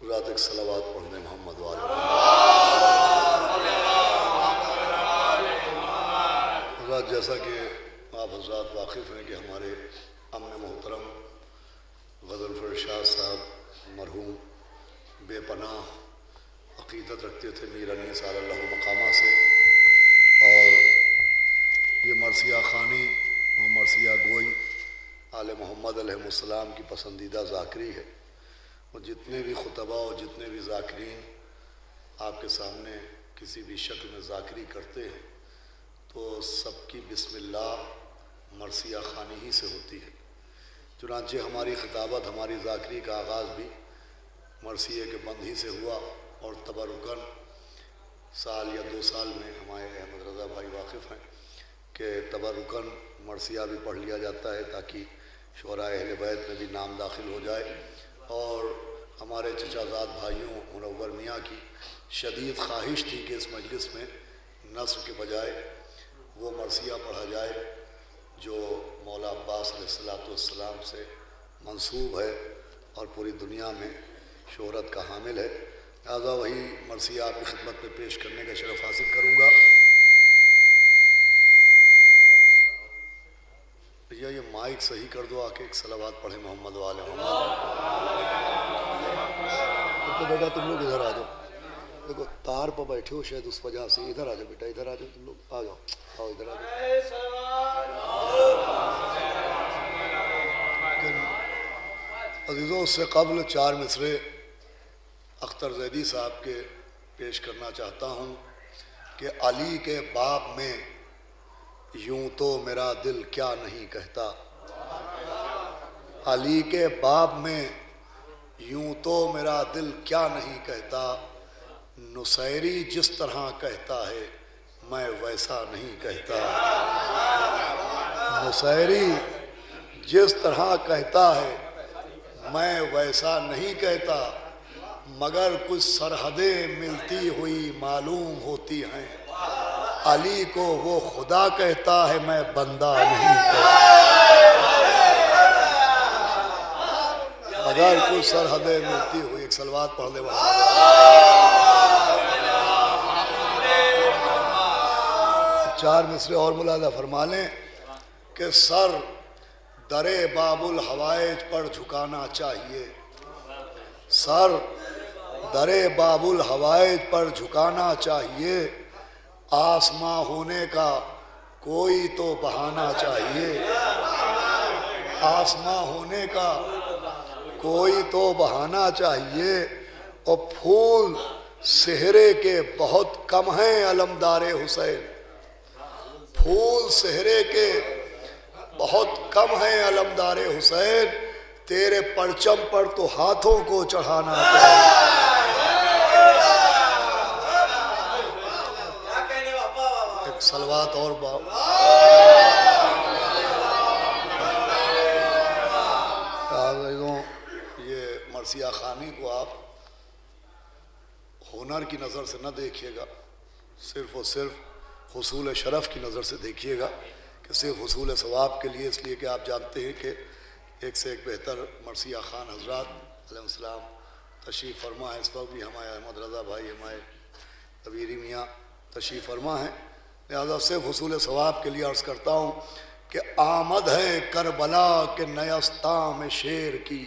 حضرات ایک صلوات پڑھ دیں محمد والے حضرات۔ جیسا کہ آپ حضرات واقف ہیں کہ ہمارے امن محترم غضنفر شاہ صاحب مرحوم بے پناہ عقیدت رکھتے تھے میر انیس صلی اللہ مقامہ سے، اور یہ مرثیہ خوانی و مرثیہ گوئی آل محمد علیہ السلام کی پسندیدہ ذاکری ہے، اور جتنے بھی خطباء اور جتنے بھی ذاکرین آپ کے سامنے کسی بھی شکل میں ذاکری کرتے ہیں تو سب کی بسم اللہ مرثیہ خوانی ہی سے ہوتی ہے۔ چنانچہ ہماری خطابت، ہماری ذاکری کا آغاز بھی مرثیے کے بند ہی سے ہوا، اور تبرکاً سال یا 2 سال میں ہمارے احمد رضا بھائی واقف ہیں کہ تبرکاً مرثیہ بھی پڑھ لیا جاتا ہے تاکہ شعراء اہل بیت میں بھی نام داخل ہو جائے، اور ہمارے چچا زاد بھائیوں منور میاں کی شدید خواہش تھی کہ اس مجلس میں نثر کے بجائے وہ مرثیہ پڑھا جائے جو مولا عباس علیہ السلام سے منسوب ہے اور پوری دنیا میں شہرت کا حامل ہے، لہٰذا وہی مرثیہ آپ کی خدمت میں پیش کرنے کا شرف حاصل کروں گا۔ بھیا یہ مائک صحیح کر دو، آ کے ایک صلوات پڑھیں محمد والے محمد۔ تو بیٹا تم لوگ ادھر آ جاؤ، دیکھو تار پر بیٹھے ہو شاید اس وجہ سے، ادھر آ جاؤ بیٹا، ادھر آ جاؤ، تم لوگ آ جاؤ، آؤ ادھر آ جاؤ۔ عزیزوں، اس سے قبل 4 مصرے اختر زیدی صاحب کے پیش کرنا چاہتا ہوں کہ علی کے باب میں یوں تو میرا دل کیا نہیں کہتا، علی کے باب میں یوں تو میرا دل کیا نہیں کہتا، نصیری جس طرح کہتا ہے میں ویسا نہیں کہتا، نصیری جس طرح کہتا ہے میں ویسا نہیں کہتا، مگر کچھ سرحدیں ملتی ہوئی معلوم ہوتی ہیں، علی کو وہ خدا کہتا ہے میں بندہ نہیں کہتا، مگر کچھ سرحدیں ملتی ہوئی۔ ایک صلوات پڑھ لے وہاں۔ 4 مصرے اور ملاحظہ فرما لیں کہ سر در باب الحوائج پر جھکانا چاہیے، سر در باب الحوائج پر جھکانا چاہیے، آسماں ہونے کا کوئی تو بہانہ چاہیے، آسماں ہونے کا کوئی تو بہانہ چاہیے، اور پھول سہرے کے بہت کم ہیں علمدار حسین، پھول سہرے کے بہت کم ہیں علمدار حسین، تیرے پرچم پر تو ہاتھوں کو چڑھانا چاہیے۔ ایک صلوات اور یہ مرثیہ خوانی کو آپ ہنر کی نظر سے نہ دیکھیے گا، صرف اور صرف حصول شرف کی نظر سے دیکھیے گا، کہ صرف حصول ثواب کے لیے، اس لیے کہ آپ جانتے ہیں کہ ایک سے ایک بہتر مرثیہ خوان حضرات علیہ السلام تشریف فرما ہے۔ اس وقت بھی ہمارے احمد رضا بھائی، ہمارے کبیری میاں تشریف فرما ہیں، لہذا صرف حصول ثواب کے لیے عرض کرتا ہوں کہ آمد ہے کربلا کے نیستاں میں شیر کی،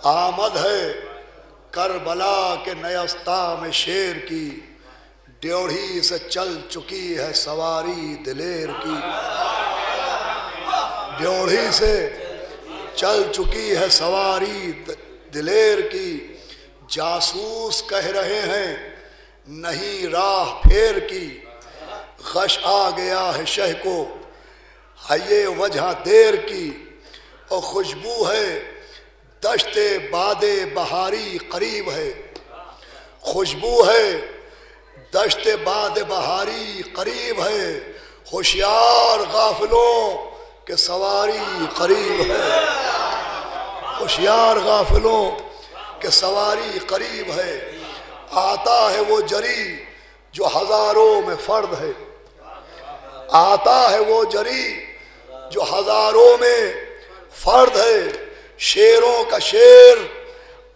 آمد ہے کربلا کے نیستاں میں شیر کی، ڈیوڑھی سے چل چکی ہے سواری دلیر کی، ڈیوڑھی سے چل چکی ہے سواری دلیر کی، جاسوس کہہ رہے ہیں نہیں راہ پھیر کی، غش آ گیا ہے شہ کو ہے یہ وجہ دیر کی، اور خوشبو ہے دشت باد بہاری قریب ہے، خوشبو ہے دشت باد بہاری قریب ہے، ہوشیار غافلوں کہ سواری قریب ہے، ہوشیار غافلوں کہ سواری قریب ہے، آتا ہے وہ جری جو ہزاروں میں فرد ہے، آتا ہے وہ جری جو ہزاروں میں فرد ہے، شیروں کا شیر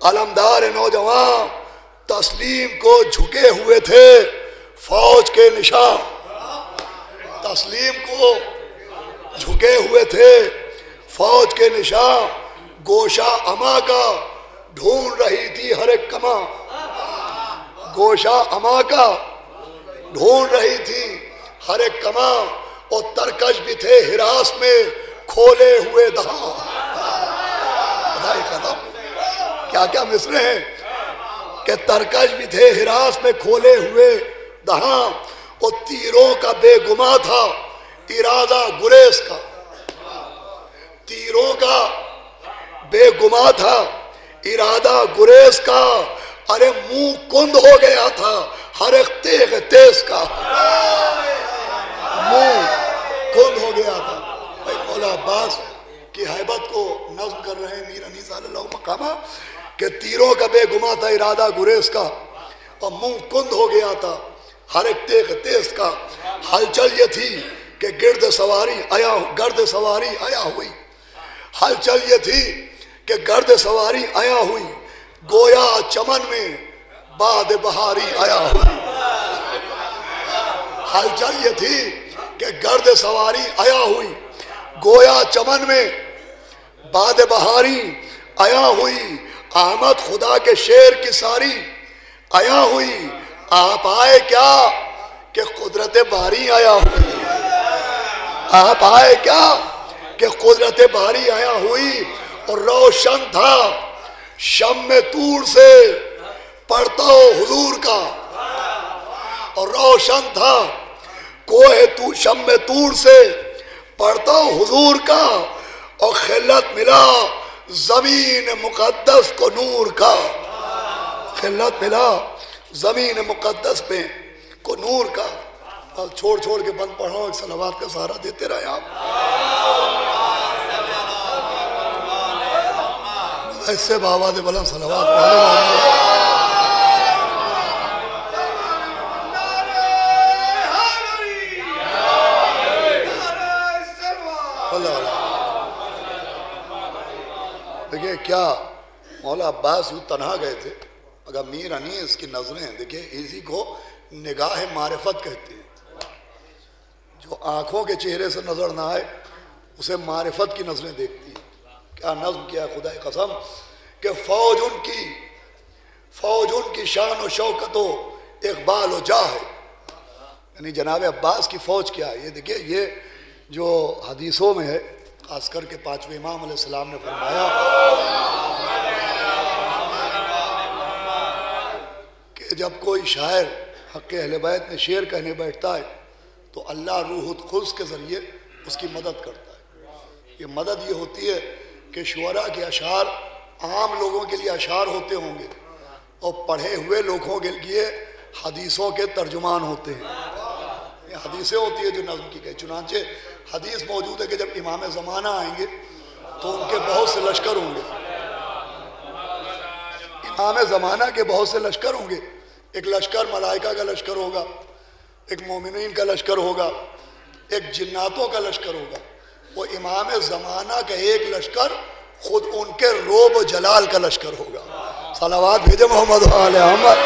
علمدار نوجوان تسلیم کو جھکے ہوئے تھے فوج کے نشان، تسلیم کو جھکے ہوئے تھے فوج کے نشان، گوشہ اما کا ڈھونڈ رہی تھی ہر ایک کماں، گوشہ اما کا ڈھونڈ رہی تھی ہر ایک کماں، اور ترکش بھی تھے ہراس میں کھولے ہوئے دہاں۔ کیا کیا مصرے ہیں کہ ترکش بھی تھے ہراس میں کھولے ہوئے دہاں، اور تیروں کا بے گما تھا ارادہ گریز کا، تیروں کا بے گما تھا ارادہ گریز کا، ارے منہ کند ہو گیا تھا ہر ایک تیغ تیز کا، منہ کند ہو گیا تھا۔ بھائی مولا عباس کی حیبت کو نظم کر رہے ہیں میر انیس علیہ اللہ مقامہ کہ تیروں کا بے گما تھا ارادہ گریز کا، اور منہ کند ہو گیا تھا ہر ایک تیغ تیز کا۔ ہلچل یہ تھی کہ گرد سواری آیا ہوئی، ہلچل یہ تھی کہ گرد سواری آیا ہوئی، گویا چمن میں باد بہاری آیا ہوئی۔ ہلچل یہ تھی کہ گرد سواری آیا ہوئی، گویا چمن میں باد بہاری آیا ہوئی، آمد خدا کے شیر کی ساری آیا ہوئی، آپ آئے کیا کہ قدرت باری آیا ہوئی، آپ آئے کیا کہ قدرت باری آیا ہوئی، اور روشن تھا شمع طور سے پرتو حضور کا، اور روشن تھا کوہ شمع طور سے پرتو حضور کا، اور خلت ملا زمین مقدس کو نور کا، خلت ملا زمین مقدس پہ کو نور کا۔ چھوڑ چھوڑ کے بند پڑھاؤ، ایک صلوات کا سہارا دیتے رہے آپ۔ ایسے بآواز بلند صلوات پڑھنے دیکھیں کیا مولا عباس یوں تنہا گئے تھے، اگر میر انیس کی نظریں دیکھیں اسی کو نگاہ معرفت کہتے ہیں، جو آنکھوں کے چہرے سے نظر نہ آئے اسے معرفت کی نظریں دیکھتی ہیں۔ کیا نظم کیا خدا قسم کہ فوج ان کی شان و شوکت و اقبال و جاہ ہے، یعنی جناب عباس کی فوج کیا ہے۔ یہ دیکھیں یہ جو حدیثوں میں ہے، خاص کر کے پانچویں امام علیہ السلام نے فرمایا کہ جب کوئی شاعر حق اہل بیت میں شعر کہنے بیٹھتا ہے تو اللہ روح القدس کے ذریعے اس کی مدد کرتا ہے۔ یہ مدد یہ ہوتی ہے کہ شعراء کے اشعار عام لوگوں کے لیے اشعار ہوتے ہوں گے، اور پڑھے ہوئے لوگوں کے لیے حدیثوں کے ترجمان ہوتے ہیں۔ یہ حدیثیں ہوتی ہیں جو نظم کی گئی، چنانچہ حدیث موجود ہے کہ جب امام زمانہ آئیں گے تو ان کے بہت سے لشکر ہوں گے، امام زمانہ کے بہت سے لشکر ہوں گے، ایک لشکر ملائکہ کا لشکر ہوگا، ایک مومنین کا لشکر ہوگا، ایک جناتوں کا لشکر ہوگا۔ وہ امام زمانہ کا ایک لشکر خود ان کے روب و جلال کا لشکر ہوگا۔ صلوات بھیجے محمد و آل محمد۔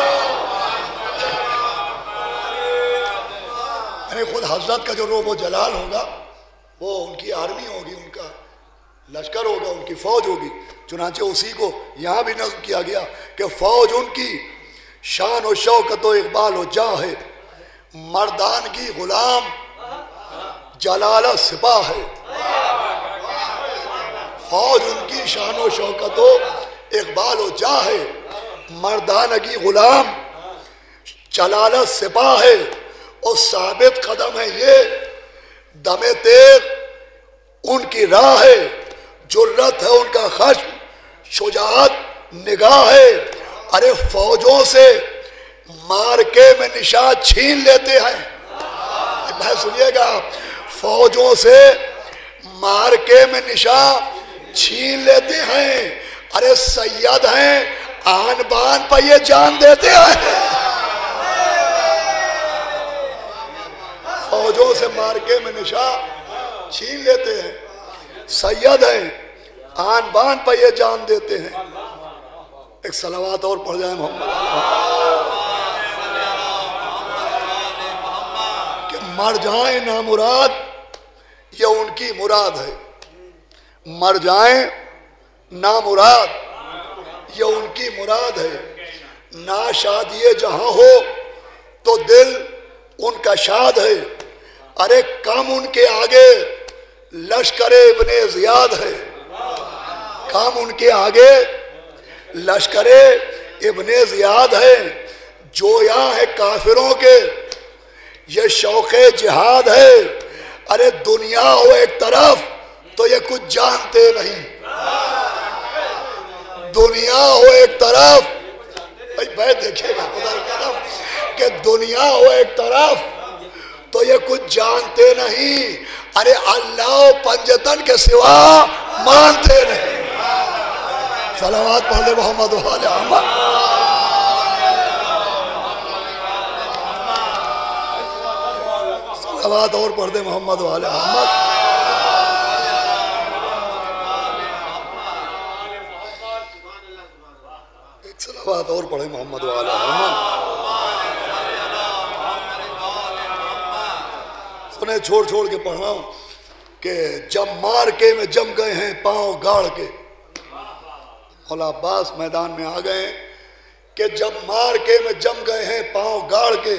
یعنی خود حضرت کا جو روب و جلال ہوگا وہ ان کی آرمی ہوگی، ان کا لشکر ہوگا، ان کی فوج ہوگی۔ چنانچہ اسی کو یہاں بھی نظم کیا گیا کہ فوج ان کی شان و شوکت و اقبال و جاہ ہے، مردانگی غلام جلالہ سپاہ ہے۔ فوج ان کی شان و شوکت و اقبال و جاہ ہے، مردانگی غلام جلالہ سپاہ ہے، اور ثابت قدم ہے یہ دم تیغ ان کی راہ ہے، جرت ہے ان کا خشم، شجاعت نگاہ ہے۔ ارے فوجوں سے مارکے میں نشاں چھین لیتے ہیں، میں سنیے گا، فوجوں سے مارکے میں نشاں چھین لیتے ہیں، ارے سید ہیں آن بان پر یہ جان دیتے ہیں۔ فوجوں سے مارکے میں نشاں چھین لیتے ہیں، سید ہیں آن بان پر یہ جان دیتے ہیں. ایک صلوات اور پڑھ جائیں محمد کہ مر جائیں نامراد یہ ان کی مراد ہے. مر جائیں نامراد یہ ان کی مراد ہے. ناشادی جہاں ہو تو دل ان کا شاد ہے. ارے کم ان کے آگے لشکر ابن زیاد ہے. کم ان کے آگے لشکر ابن زیاد ہے. جو یہاں ہے کافروں کے یہ شوق جہاد ہے. ارے دنیا ہو ایک طرف تو یہ کچھ جانتے نہیں. دنیا ہو ایک طرف بھائی دیکھیے گا خدا کی قسم کہ دنیا ہو ایک طرف تو یہ کچھ جانتے نہیں. ارے اللہ و پنجتن کے سوا مانتے نہیں. صلوات پڑھ لے محمد و آل محمد. صلوات اور پڑھ دے محمد و آل محمد. ایک صلوات اور پڑھے محمد و آل محمد. سنیں چھوڑ چھوڑ کے پڑھ رہا ہوں کہ جب مارکے میں جم گئے ہیں پاؤں گاڑ کے. مولا عباس میدان میں آ گئے کہ جب مارکے میں جم گئے ہیں پاؤں گاڑ کے.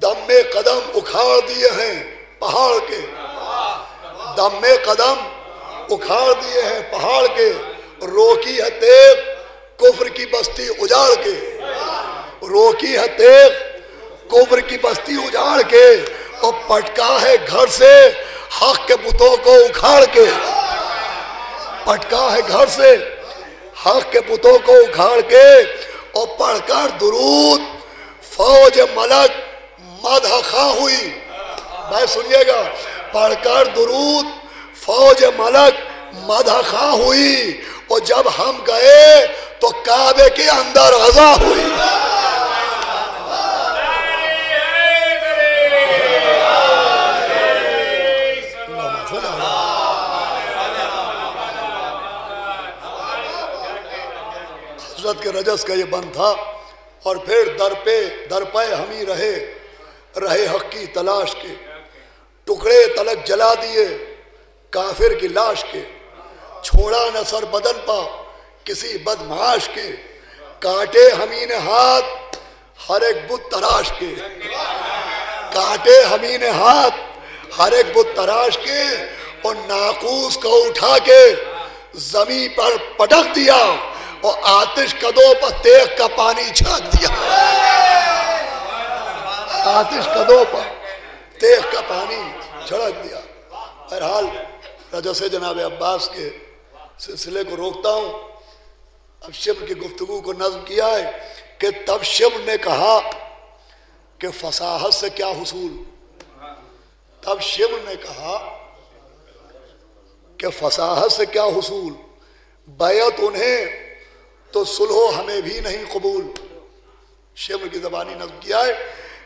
دم میں قدم اکھاڑ دیے ہیں پہاڑ کے. دم میں قدم اکھاڑ دیے ہیں پہاڑ کے. روکی ہے تیغ کفر کی بستی اجاڑ کے. روکی ہے تیغ کفر کی بستی اجاڑ کے. اور پٹکا ہے گھر سے حق کے بتوں کو اکھاڑ کے. پٹکا ہے گھر سے حق کے بتوں کو اکھاڑ کے. اور پڑھ کر درود فوج ملک مدح خواہ ہوئی. بھائی سنیے گا پڑھ کر درود فوج ملک مدح خواہ ہوئی. اور جب ہم گئے تو کعبے کے اندر غزا ہوئی. حضرت کے رجس کا یہ بند تھا. اور پھر در پہ ہمیں رہے حق کی تلاش کے. ٹکڑے تلک جلا دیے کافر کی لاش کے. چھوڑا نہ سر بدن پا کسی بدمعاش کے. کاٹے ہمیں نے ہاتھ ہر ایک بت تراش کے. کاٹے ہمیں نے ہاتھ ہر ایک بت تراش کے. اور ناقوس کو اٹھا کے زمین پر پٹک دیا. اور آتش قدوں پر تیغ کا پانی چھڑک دیا. آتش قدوں پر تیغ کا پانی چھڑک دیا. بہرحال رجس جناب عباس کے سلسلے کو روکتا ہوں. اب شبر کی گفتگو کو نظم کیا ہے کہ تب شبر نے کہا کہ فصاحت سے کیا حصول. تب شبر نے کہا کہ فصاحت سے کیا حصول. بیعت انہیں تو صلح ہمیں بھی نہیں قبول. شبر کی زبانی نظم کیا ہے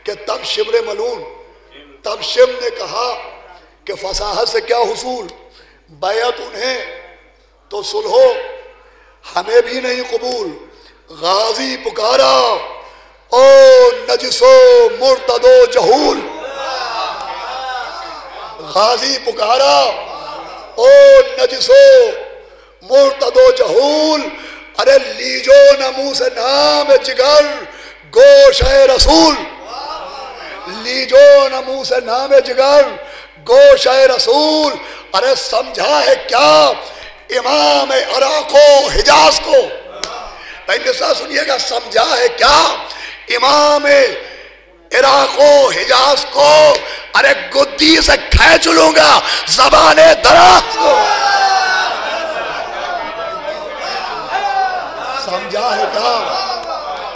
کہ تب شبر ملون تب شبر نے کہا کہ فصاحت سے کیا حصول. بیعت انہیں تو صلح ہمیں بھی نہیں قبول. غازی پکارا او نجس و مرتد و جہول. غازی پکارا او نجس و مرتد و جہول. ارے لیجو نموس نام جگر گوش رسول. لیجو نموس نام جگر گوش رسول. ارے سمجھا ہے کیا امام عراق و حجاز کو. پہلے سا سنیے گا سمجھا ہے کیا امام عراق و حجاز کو. ارے گدی سے کھینچ لوں گا زبان دراز کو. سمجھا ہے کیا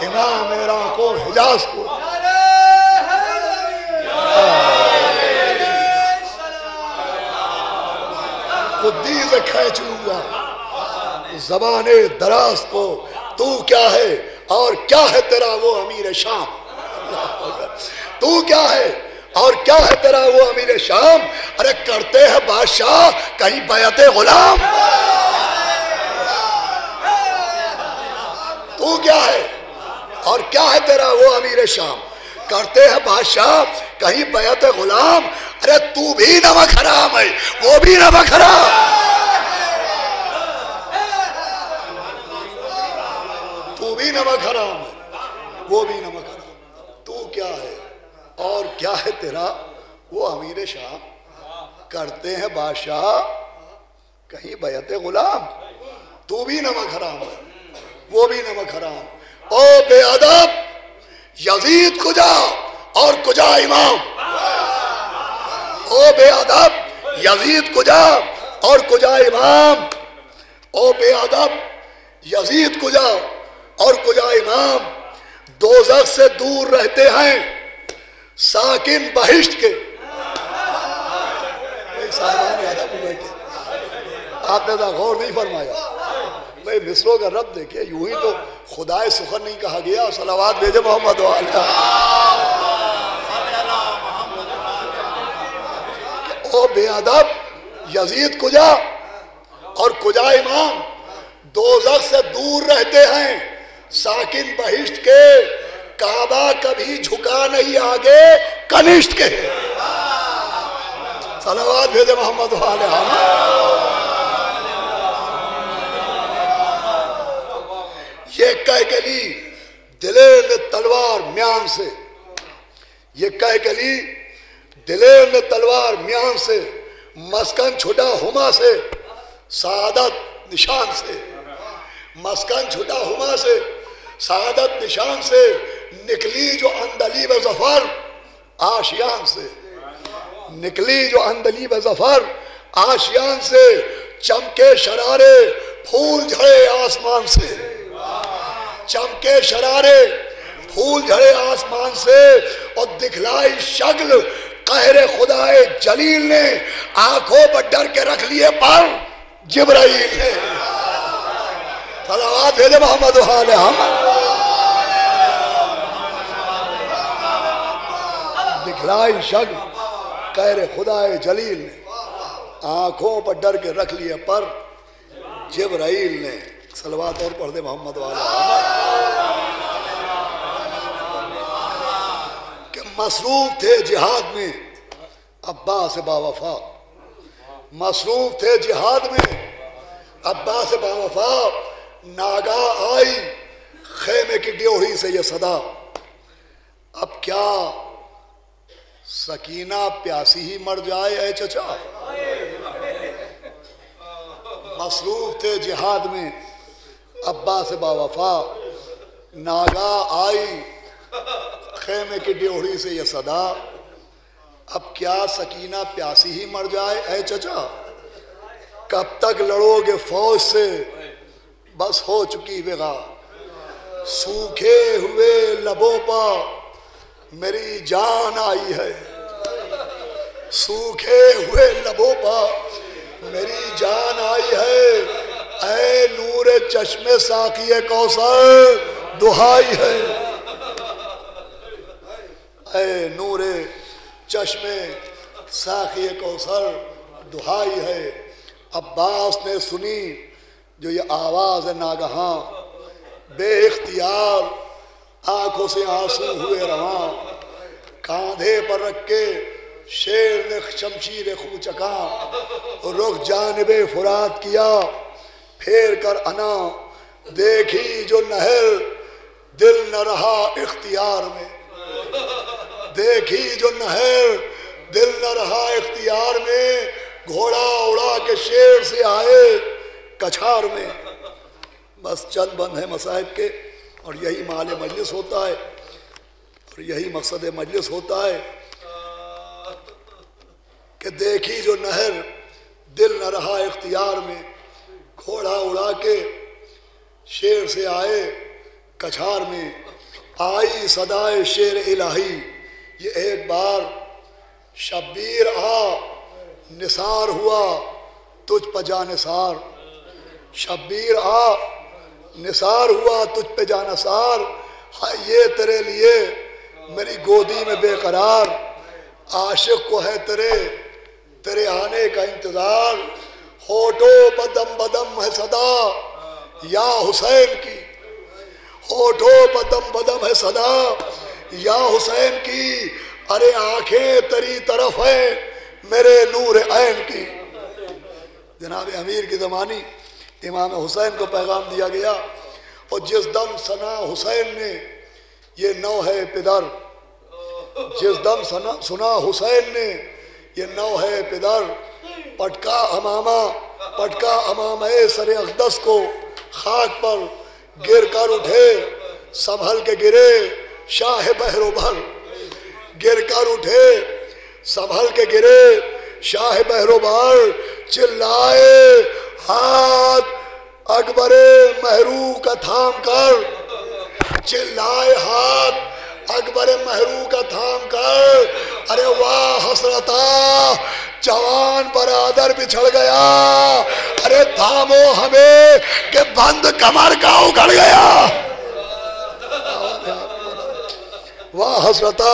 امام عراق و حجاز کو. گدی سے کھینچ لوں گا زبان دراز کو. تو کیا ہے اور کیا ہے تیرا وہ امیر شام. تو کیا ہے اور کیا ہے تیرا وہ امیر شام. ارے کرتے ہیں بادشاہ کہیں بیعت غلام. تو کیا ہے اور کیا ہے تیرا وہ امیر شام؟ کرتے ہیں بادشاہ کہیں بیعت غلام، ارے تو بھی نمک حرام ہے وہ بھی نمک حرام، تو بھی نمک حرام ہے وہ بھی نمک حرام، تو کیا ہے اور کیا ہے تیرا وہ امیر شام؟ کرتے ہیں بادشاہ کہیں بیعت غلام، تو بھی نمک حرام ہے وہ بھی نمک حرام۔ او بے ادب یزید کجا اور کجا امام، او بے ادب یزید کجا اور کجا امام، او بے ادب یزید کجا اور کجا امام، دوزخ سے دور رہتے ہیں ساکن بہشت کے۔ آپ نے غور نہیں فرمایا بھئی مصروں کا رب دیکھیں، یوں ہی تو خدائے سخن نہیں کہا گیا، صلوات بھیجے محمد والا۔ او بے ادب یزید کجا اور کجا امام، دوزخ سے دور رہتے ہیں ساکن بہشت کے، کعبہ کبھی جھکا نہیں آگے کنشت کے۔ صلوات بھیجے محمد والا۔ یہ کہہ کے لی دلیر نے تلوار میان سے، یہ کہہ کے لی دلیر نے تلوار میان سے، مسکن چھٹا ہما سے سعادت نشان سے، مسکن چھٹا ہما سے سعادت نشان سے، نکلی جو اندلیب ظفر آشیان سے، نکلی جو اندلیب ظفر آشیان سے، چمکے شرارے پھول جھڑے آسمان سے، چمکے شرارے پھول جھڑے آسمان سے، اور دکھلائی شکل قہر خدائے جلیل نے، آنکھوں پر ڈر کے رکھ لیے پر جبرائیل نے۔ صلوات بھیجے محمد علیہ دکھلائی شکل قہر خدائے جلیل نے، آنکھوں پر ڈر کے رکھ لیے پر جبرائیل نے۔ صلوات اور پڑھ دے محمد والا۔ کہ مصروف تھے جہاد میں عباس باوفا، مصروف تھے جہاد میں عباس باوفا، ناگاہ آئی خیمے کی ڈیوڑی سے یہ صدا، اب کیا سکینہ پیاسی ہی مر جائے اے چچا؟ مصروف تھے جہاد میں عباس باوفا، ناگاہ آئی خیمے کی ڈیوڑی سے یہ صدا، اب کیا سکینہ پیاسی ہی مر جائے اے چچا؟ کب تک لڑو گے فوج سے بس ہو چکی وغا، سوکھے ہوئے لبوں پر میری جان آئی ہے، سوکھے ہوئے لبوں پر میری جان آئی ہے، اے نور چشم ساقی کوثر دہائی ہے، اے نور چشم ساقی کوثر دہائی ہے۔ عباس نے سنی جو یہ آواز ناگہاں، بے اختیار آنکھوں سے آنسو ہوئے رواں، کاندھے پر رکھ کے شیر نے شمشیر خوں چکا، رخ جانب فرات کیا پھیر کر انا، دیکھی جو نہر دل نہ رہا اختیار میں، دیکھی جو نہر دل نہ رہا اختیار میں، گھوڑا اڑا کے شیر سے آئے کچھار میں۔ بس چند بند ہیں مصائب کے، اور یہی مال مجلس ہوتا ہے، اور یہی مقصد مجلس ہوتا ہے کہ دیکھی جو نہر دل نہ رہا اختیار میں، گھوڑا اڑا کے شیر سے آئے کچھار میں، آئی صدائے شیر الہی، یہ ایک بار شبیر آ نثار ہوا تجھ پہ جانثار، شبیر آ نثار ہوا تجھ پہ جانثار، ہائے یہ تیرے لیے میری گودی میں بے قرار، عاشق کو ہے تیرے آنے کا انتظار، ہوٹوں پہ دم بدم ہے صدا یا حسین کی، ہوٹھوں بدم بدم ہے صدا یا حسین کی، ارے آنکھیں تری طرف ہیں میرے نور عین کی۔ جناب امیر کی زمانی امام حسین کو پیغام دیا گیا، اور جس دم سنا حسین نے یہ نو ہے پدر، جس دم سنا حسین نے یہ نو ہے پدر، پٹکا امامہ سر اقدس کو خاک پر گر کر اٹھے سنبھل کے گرے شاہ بحر و بر، گر کر اٹھے سنبھل کے گرے شاہ بحر و بر، چلائے ہاتھ اکبر مہرو کا تھام کر، چلائے ہاتھ اکبر مہرو کا تھام کر، ارے واہ حسرتا جوان برادر بچھڑ گیا، ارے تھامو ہمیں کہ بند کمر کا اکھڑ گیا۔ واہ حسرتا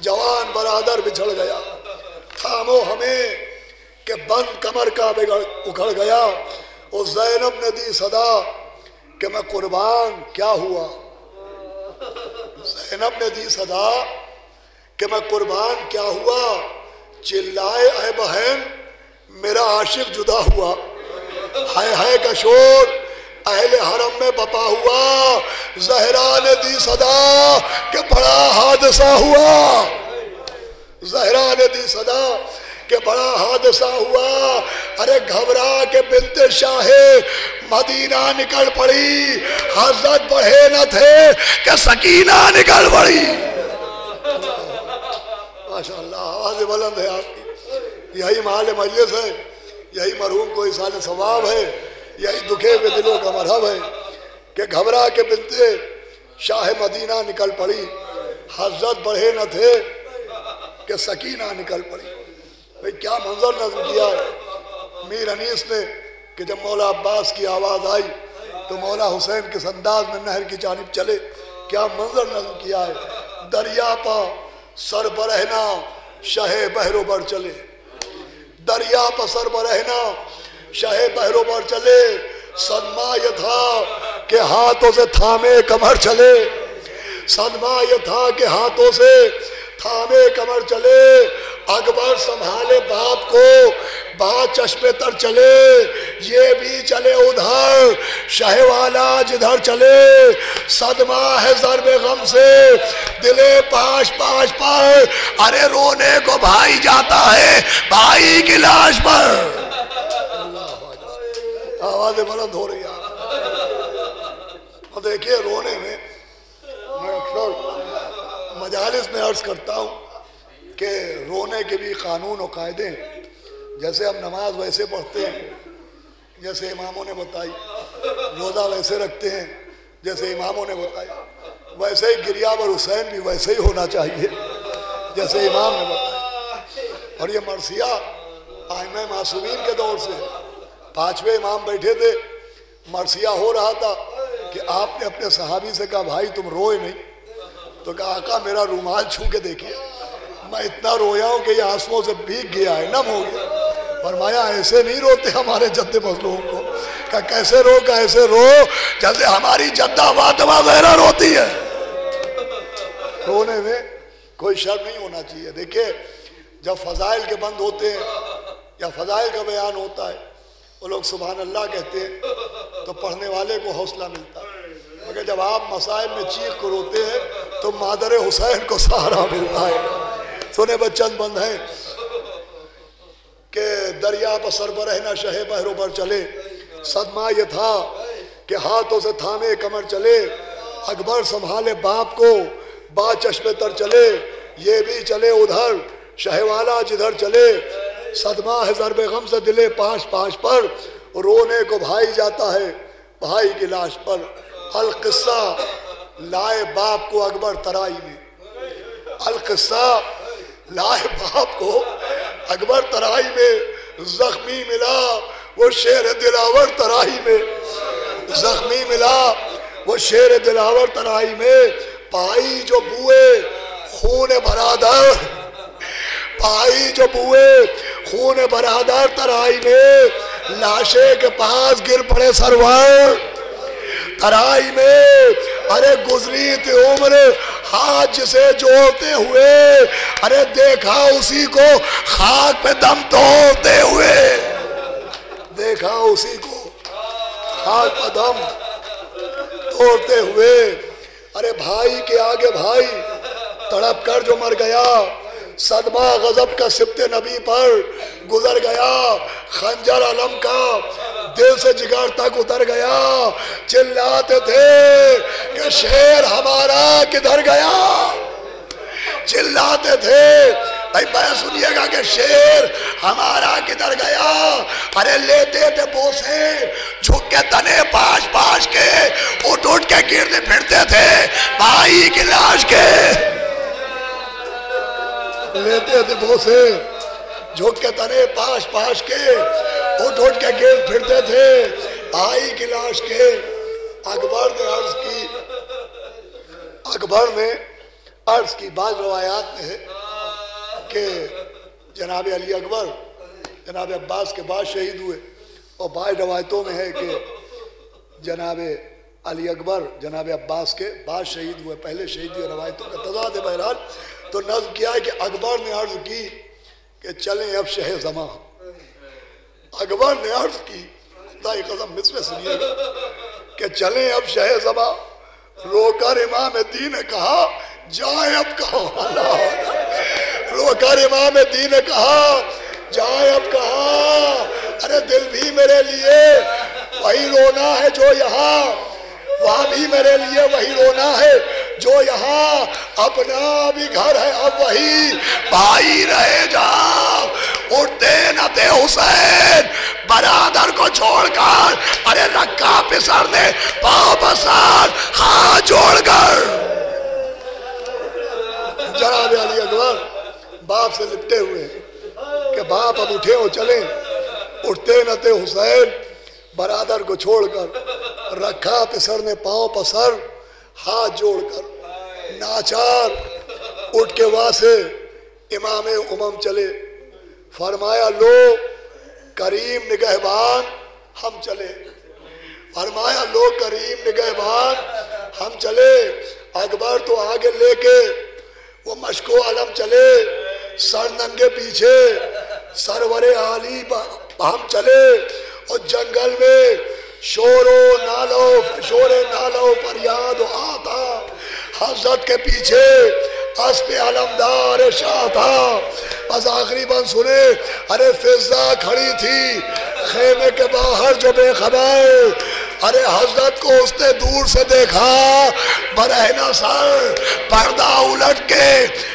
جوان برادر بچھڑ گیا، تھامو ہمیں کہ بند کمر کا اکھڑ گیا۔ اور زینب نے دی صدا کہ میں قربان کیا ہوا، زینب نے دی صدا کہ میں قربان کیا ہوا، چلائے اے بہن میرا عاشق جدا ہوا، ہائے کا شور اہل حرم میں بپا ہوا، زہرا نے دی صدا کہ بڑا حادثہ ہوا، زہرا نے دی صدا کہ بڑا حادثہ ہوا، ارے گھبرا کے بنت شاہ مدینہ نکل پڑی، حضرت بڑھے نہ تھے کہ سکینہ نکل پڑی۔ ماشاءاللہ آواز بلند ہے آپ کی، یہی محل مجلس ہے، یہی مرحوم کو ایصال ثواب ہے، یہی دکھے ہوئے دلوں کا مرہم ہے کہ گھبرا کے بنت شاہ مدینہ نکل پڑی، حضرت بڑھے نہ تھے کہ سکینہ نکل پڑی۔ بھئی کیا منظر نظم کیا ہے میر انیس نے کہ جب مولا عباس کی آواز آئی تو مولا حسین کس انداز میں نہر کی جانب چلے، کیا منظر نظم کیا ہے، دریا پا سر برہنا شہ بحر و بر چلے، دریا پا سر برہنا شہ بحر و بر چلے، صدمہ یہ تھا کہ ہاتھوں سے تھامے کمر چلے، صدمہ یہ تھا کہ ہاتھوں سے تھامے کمر چلے، اکبر سنبھالے باپ کو بات چشمے تر چلے، یہ بھی چلے ادھر شہ والا جدھر چلے، صدمہ ہے ضرب غم سے دلے پاش پاش پر، ارے رونے کو بھائی جاتا ہے بھائی کی لاش پر۔ آوازیں بلند ہو رہی ہیں اور دیکھیے رونے میں میں اکثر مجالس میں عرض کرتا ہوں کہ رونے کے بھی قانون و قاعدے ہیں، جیسے ہم نماز ویسے پڑھتے ہیں جیسے اماموں نے بتائی، روزہ ویسے رکھتے ہیں جیسے اماموں نے بتایا، ویسے ہی گریہ بر حسین بھی ویسے ہی ہونا چاہیے جیسے امام نے بتایا۔ اور یہ مرثیہ ائمہ معصومین کے دور سے، 5ویں امام بیٹھے تھے، مرثیہ ہو رہا تھا کہ آپ نے اپنے صحابی سے کہا بھائی تم روئے نہیں، تو کہا آقا میرا رومال چھو کے دیکھیے، میں اتنا رویا ہوں کہ یہ آنسوؤں سے بھیگ گیا ہے، نم ہو گیا۔ فرمایا ایسے نہیں روتے ہمارے جد مظلوم کو، کہا کیسے رو، کہا ایسے رو جیسے ہماری جدہ فاطمہ زہرا روتی ہے۔ رونے میں کوئی شرم نہیں ہونا چاہیے۔ دیکھیں جب فضائل کے بند ہوتے ہیں یا فضائل کا بیان ہوتا ہے، وہ لوگ سبحان اللہ کہتے ہیں تو پڑھنے والے کو حوصلہ ملتا ہے، مگر جب آپ مسائل میں چیخ کو روتے ہیں تو مادر حسین کو سہارا ملتا ہے۔ سنے بچند بند ہیں کہ دریا پر سر برہنا شہ بحر و بر چلے، صدمہ یہ تھا کہ ہاتھوں سے تھامے کمر چلے، اکبر سنبھالے باپ کو با چشمے تر چلے، یہ بھی چلے ادھر شہ والا جدھر چلے، صدمہ ہے ضرب غم سے دلے پاش پاش پر، رونے کو بھائی جاتا ہے بھائی کی لاش پر۔ القصہ لائے باپ کو اکبر ترائی میں، القصہ لائے باپ کو اکبر ترائی میں، زخمی ملا وہ شیر دلاور ترائی میں، زخمی ملا وہ شیر دلاور ترائی میں، پائی جو بوئے خون برادر، پائی جو بوئے خون برادر ترائی میں، لاشے کے پاس گر پڑے سرور ترائی میں، ارے گزری تھی عمر ہاتھ جسے جوڑتے ہوئے، ارے دیکھا اسی کو خاک پہ دم توڑتے ہوئے، دیکھا اسی کو خاک پہ دم توڑتے ہوئے۔ ارے بھائی کے آگے بھائی تڑپ کر جو مر گیا، صدمہ غضب کا سبت نبی پر گزر گیا، خنجر علم کا دل سے جگر تک اتر گیا، چلاتے تھے کہ شیر ہمارا کدھر گیا، چلاتے تھے بھائی بھائی سنیے گا کہ شیر ہمارا کدھر گیا، ارے لیتے تھے بوسے جھک کے تنے پاش پاش کے، اٹھ اٹھ کے گرد پھرتے تھے بھائی کی لاش کے، لیتے تھے بوسے جھک کے تنے پاش پاش کے، اٹھ اٹھ کے گرد پھرتے تھے بھائی کی لاش کے۔ اکبر نے عرض کی، اکبر نے عرض کی، بعض روایات میں ہے کہ جناب علی اکبر جناب عباس کے بعد شہید ہوئے، اور بعض روایتوں میں ہے کہ جناب علی اکبر جناب عباس کے بعد شہید ہوئے، پہلے شہید ہوئے، روایتوں کا تضاد ہے۔ بہرحال تو نظم کیا ہے کہ اکبر نے عرض کی کہ چلیں اب شہ زماں، اکبر نے عرض کی، خدا کی قسم مثل سنیے گا، کہ چلیں اب شہ زماں، رو کر امام دین نے کہا جائیں اب کہاں، رو کر امام دین نے کہا جائیں اب کہاں، ارے دل بھی میرے لیے وہی رونا ہے جو یہاں، وہاں بھی میرے لیے وہی رونا ہے جو یہاں، اپنا بھی گھر ہے اب وہی بھائی رہے جا، اٹھتے نہ تھے حسین برادر کو چھوڑ کر، ارے رکھا پسر نے پاؤں پسر ہاتھ جوڑ کر۔ جناب علی اکبر باپ سے لپٹے ہوئے کہ باپ اب اٹھے ہو چلیں، اٹھتے نہ تھے حسین برادر کو چھوڑ کر، رکھا پسر نے پاؤں پسر ہاتھ جوڑ کر، ناچار اٹھ کے وہاں سے امام امم چلے، فرمایا لو کریم نگہبان ہم چلے، فرمایا لو کریم نگہبان ہم چلے، اکبر تو آگے لے کے وہ مشکو علم چلے، سر ننگے پیچھے سرور عالی ہم چلے، اور جنگل میں شور نالو فریاد آتا، حضرت کے پیچھے اسب علمدار شاہ تھا، بس آخری بند سنے، ارے فضا کھڑی تھی خیمے کے باہر جو بے خبر، ارے حضرت کو اس نے دور سے دیکھا، برہنہ سر پردہ الٹ کے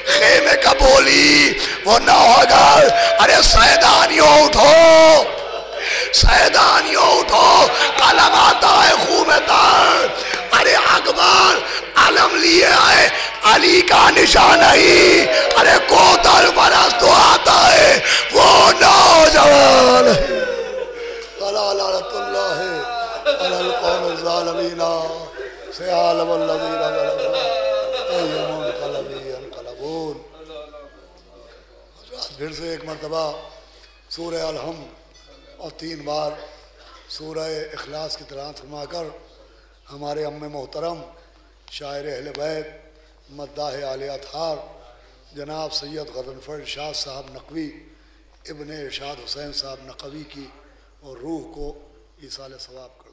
خیمے کا بولی وہ نوحگر، ارے سیدانیوں اٹھو، سیدانیوں اٹھو، علم آتا ہے خوب تر، ارے اکبر علم لیے آئے علی کا نشان ہی، ارے کوتر پرست تو آتا ہے وہ نوجوان، الا لعنت اللہ علی القوم الظالمین سیعلم الذین ظلموا ای منقلب ینقلبون۔ پھر سے ایک مرتبہ سورہ الحمد اور 3 بار سورہ اخلاص کی تلاوت فرما کر ہمارے ام محترم شاعر اہل بیت مداح اعلی اطہار جناب سید غضنفر شاہ صاحب نقوی ابن ارشاد حسین صاحب نقوی کی اور روح کو ایصال ثواب کر